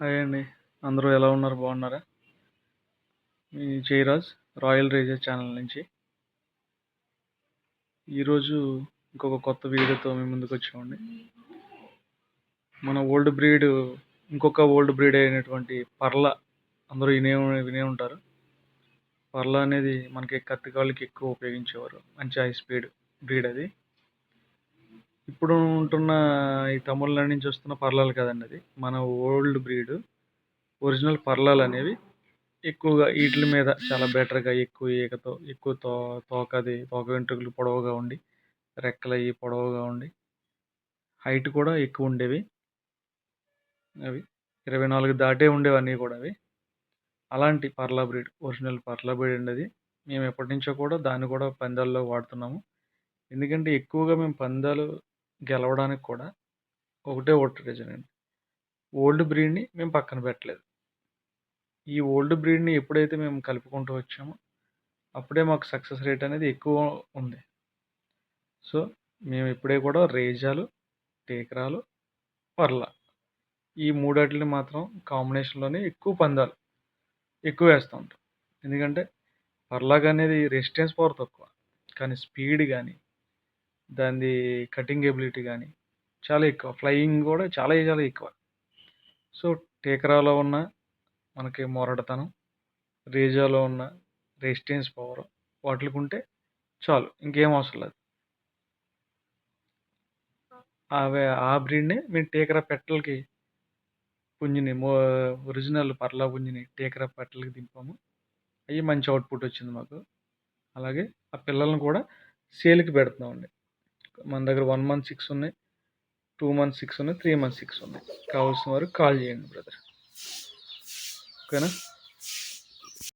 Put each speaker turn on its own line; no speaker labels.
Hi అండి. అందరూ ఎలా ఉన్నారు? బాగున్నారా? మీ జయరాజ్ రాయల్ రేజర్ ఛానల్ నుంచి. ఈరోజు ఇంకొక కొత్త వీడియోతో మీ ముందుకు వచ్చామండి. మన ఇంకొక ఓల్డ్ బ్రీడ్ అయినటువంటి పర్ల అందరూ వినే ఉంటారు. పర్ల అనేది మనకి కత్తికాళ్ళకి ఎక్కువ ఉపయోగించేవారు. మంచి హై స్పీడ్ బ్రీడ్ అది. ఇప్పుడు ఉంటున్న ఈ తమిళనాడు నుంచి వస్తున్న పర్లాలు కదండి, అది మన ఓల్డ్ బ్రీడ్. ఒరిజినల్ పర్లాలు అనేవి ఎక్కువగా వీటి మీద చాలా బెటర్గా ఎక్కువ ఈకతో ఎక్కువ తోక వెంట్రుకలు పొడవుగా ఉండి, రెక్కలు అవి పొడవుగా ఉండి, హైట్ కూడా ఎక్కువ ఉండేవి. అవి 24 దాటే ఉండేవన్నీ కూడా. అవి అలాంటి పర్లా బ్రీడ్, ఒరిజినల్ పర్లా బ్రీడ్ అండి అది. మేము ఎప్పటి నుంచో కూడా దాన్ని కూడా పందాల్లో వాడుతున్నాము. ఎందుకంటే ఎక్కువగా మేము పందాలు గెలవడానికి కూడా ఒకటే రీజన్ అండి, ఓల్డ్ బ్రీడ్ని మేము పక్కన పెట్టలేదు. ఈ ఓల్డ్ బ్రీడ్ని ఎప్పుడైతే మేము కలుపుకుంటూ వచ్చామో అప్పుడే మాకు సక్సెస్ రేట్ అనేది ఎక్కువ ఉంది. సో మేము ఇప్పుడే కూడా రేజాలు, టేకరాలు, పర్ల ఈ మూడాటిని మాత్రం కాంబినేషన్లోనే ఎక్కువ పందాలు ఎక్కువ వేస్తూ ఉంటాం. ఎందుకంటే పర్లాగ్ అనేది రెసిస్టెన్స్ పవర్ తక్కువ, కానీ స్పీడ్ కానీ దాని కటింగ్ ఎబిలిటీ కానీ చాలా ఎక్కువ, ఫ్లయింగ్ కూడా చాలా చాలా ఎక్కువ. సో టేకరాలో ఉన్న మనకి మొరటతనం, రేజాలో ఉన్న రెసిస్టెన్స్ పవర్ వాటికి ఉంటే చాలు, ఇంకేం అవసరం లేదు. ఆ బ్రీడ్ని మేము టేకరా పెట్టలకి పుంజిని ఒరిజినల్ పర్లా పుంజిని టేకరా పెట్టలకి దింపాము. అవి మంచి అవుట్పుట్ వచ్చింది మాకు. అలాగే ఆ పిల్లల్ని కూడా సేల్కి పెడుతున్నామండి. మన దగ్గర 1 month 6 ఉన్నాయి, 2 months 6 ఉన్నాయి, 3 months 6 ఉన్నాయి. కావాల్సిన వారు కాల్ చేయండి బ్రదర్. ఓకేనా?